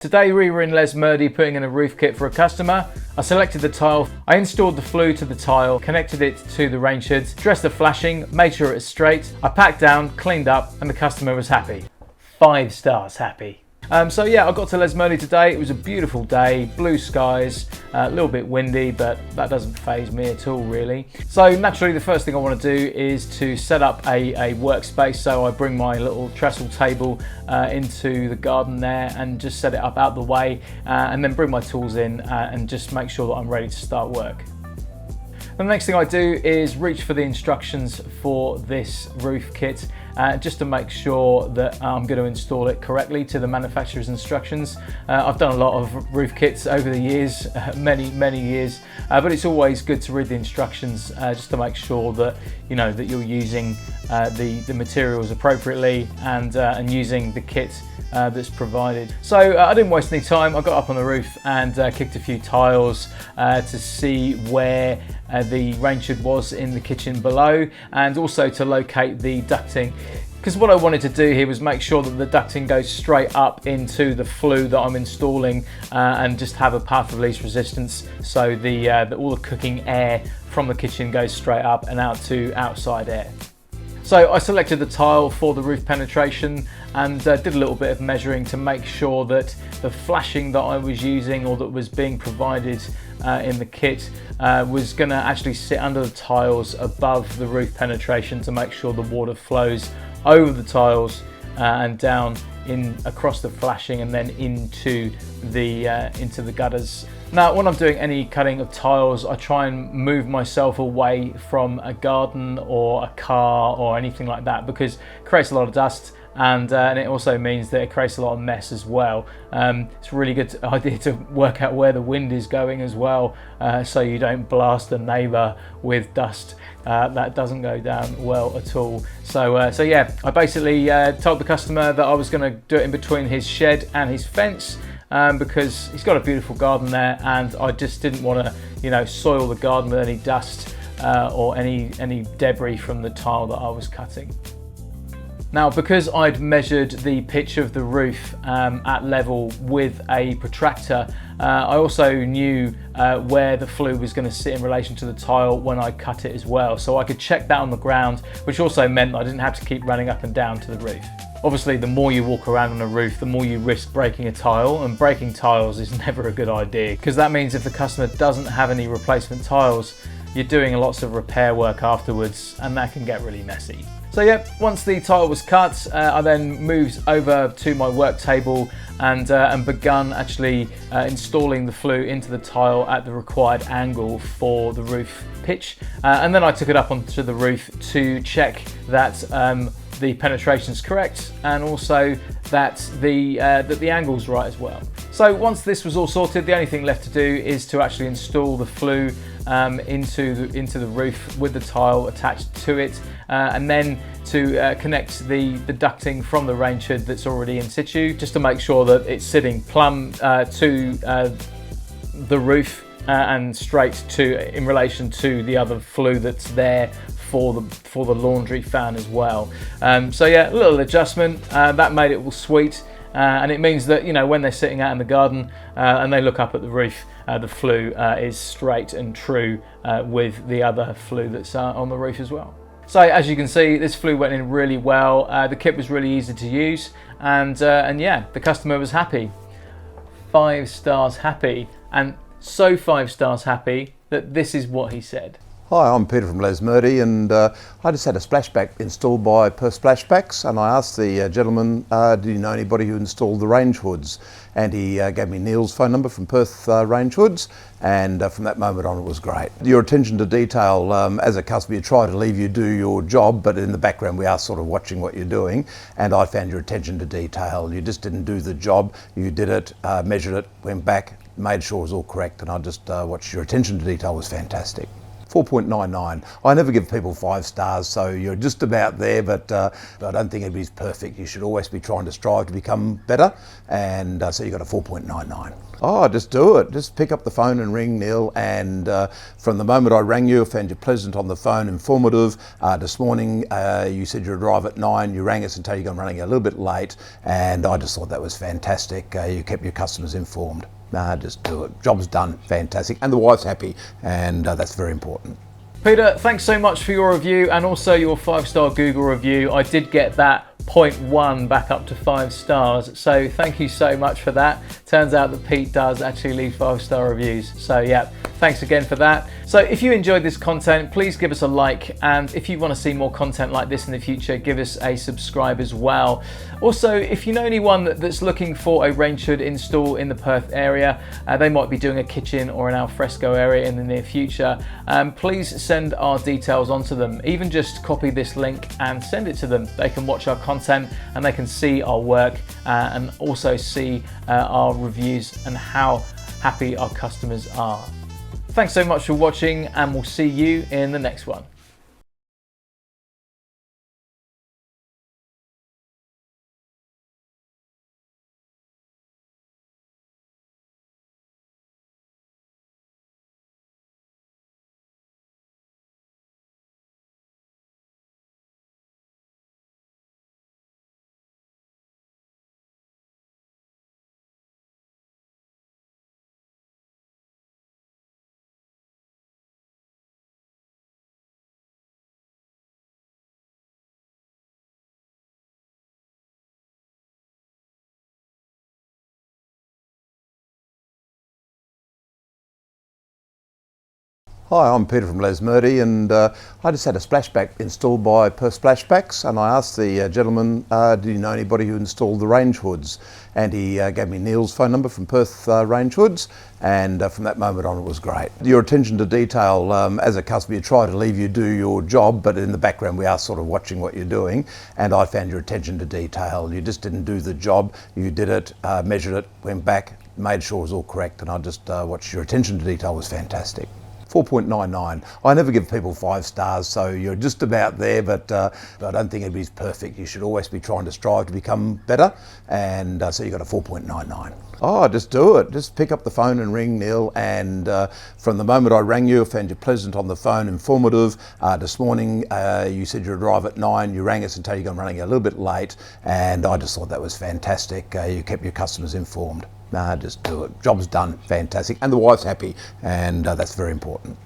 Today we were in Lesmurdie putting in a roof kit for a customer. I selected the tile, I installed the flue to the tile, connected it to the Rangehoods, dressed the flashing, made sure it was straight. I packed down, cleaned up, and the customer was happy. 5 stars happy. So yeah, I got to Lesmurdie today. It was a beautiful day, blue skies, a little bit windy, but that doesn't faze me at all really. So naturally the first thing I want to do is to set up a workspace. So I bring my little trestle table into the garden there and just set it up out the way, and then bring my tools in and just make sure that I'm ready to start work. The next thing I do is reach for the instructions for this roof kit, just to make sure that I'm going to install it correctly to the manufacturer's instructions. I've done a lot of roof kits over the years, many years, but it's always good to read the instructions just to make sure that you know that you're using the materials appropriately and using the kit that's provided. So I didn't waste any time. I got up on the roof and kicked a few tiles to see where the rangehood was in the kitchen below, and also to locate the ducting, because what I wanted to do here was make sure that the ducting goes straight up into the flue that I'm installing, and just have a path of least resistance, so all the cooking air from the kitchen goes straight up and out to outside air. So I selected the tile for the roof penetration and did a little bit of measuring to make sure that the flashing that I was using, or that was being provided in the kit, was going to actually sit under the tiles above the roof penetration, to make sure the water flows over the tiles and down in across the flashing and then into the gutters. Now, when I'm doing any cutting of tiles, I try and move myself away from a garden or a car or anything like that, because it creates a lot of dust, and it also means that it creates a lot of mess as well. It's a really good idea to work out where the wind is going as well, so you don't blast a neighbour with dust. That doesn't go down well at all. So yeah, I basically told the customer that I was going to do it in between his shed and his fence, because he's got a beautiful garden there, and I just didn't want to, soil the garden with any dust or any debris from the tile that I was cutting. Now, because I'd measured the pitch of the roof at level with a protractor, I also knew where the flue was going to sit in relation to the tile when I cut it as well. So I could check that on the ground, which also meant that I didn't have to keep running up and down to the roof. Obviously, the more you walk around on a roof, the more you risk breaking a tile, and breaking tiles is never a good idea, because that means if the customer doesn't have any replacement tiles, you're doing lots of repair work afterwards, and that can get really messy. So yeah, once the tile was cut, I then moved over to my work table and begun actually installing the flue into the tile at the required angle for the roof pitch. And then I took it up onto the roof to check that the penetration's correct, and also that the angle's right as well. So once this was all sorted, the only thing left to do is to actually install the flue into the roof with the tile attached to it, and then to connect the ducting from the rangehood that's already in situ, just to make sure that it's sitting plumb to the roof and straight in relation to the other flue that's there for the laundry fan as well. So yeah, a little adjustment that made it all sweet, and it means that when they're sitting out in the garden and they look up at the roof, the flue is straight and true with the other flue that's on the roof as well. So as you can see, this flue went in really well. The kit was really easy to use, and yeah, the customer was happy. 5 stars happy, and so 5 stars happy that this is what he said. Hi, I'm Peter from Lesmurdie, and I just had a splashback installed by Perth Splashbacks, and I asked the gentleman, did he know anybody who installed the Rangehoods? And he gave me Neil's phone number from Perth Rangehoods, and from that moment on it was great. Your attention to detail, as a customer, you try to leave you do your job, but in the background we are sort of watching what you're doing, and I found your attention to detail. You just didn't do the job, you did it, measured it, went back, made sure it was all correct, and I just watched. Your attention to detail was fantastic. 4.99. I never give people 5 stars, so you're just about there, but I don't think anybody's perfect. You should always be trying to strive to become better, and so you got a 4.99. Oh, just do it. Just pick up the phone and ring Neil, and from the moment I rang you, I found you pleasant on the phone, informative. This morning you said you'd arrive at 9, you rang us and told you I'm running a little bit late, and I just thought that was fantastic. You kept your customers informed. Just do it. Job's done. Fantastic. And the wife's happy, and that's very important. Peter, thanks so much for your review and also your 5-star Google review. I did get that 0.1 back up to 5 stars, so thank you so much for that. Turns out that Pete does actually leave 5-star reviews, so yeah, thanks again for that. So if you enjoyed this content, please give us a like, and if you want to see more content like this in the future, give us a subscribe as well. Also, if you know anyone that's looking for a Rangehood install in the Perth area, they might be doing a kitchen or an alfresco area in the near future, please send our details onto them. Even just copy this link and send it to them. They can watch our content and they can see our work and also see our reviews and how happy our customers are. Thanks so much for watching, and we'll see you in the next one. Hi, I'm Peter from Lesmurdie, and I just had a splashback installed by Perth Splashbacks, and I asked the gentleman, did he know anybody who installed the Rangehoods? And he gave me Neil's phone number from Perth Rangehoods, and from that moment on it was great. Your attention to detail, as a customer, you try to leave you do your job, but in the background we are sort of watching what you're doing, and I found your attention to detail. You just didn't do the job, you did it, measured it, went back, made sure it was all correct, and I just watched your attention to detail was fantastic. 4.99. I never give people 5 stars, so you're just about there, but I don't think anybody's perfect. You should always be trying to strive to become better, and so you got a 4.99. Oh, just do it. Just pick up the phone and ring Neil, and from the moment I rang you, I found you pleasant on the phone, informative. This morning you said you'd arrive at 9, you rang us and told you I'm running a little bit late, and I just thought that was fantastic. You kept your customers informed. Just do it. Job's done. Fantastic. And the wife's happy, and that's very important.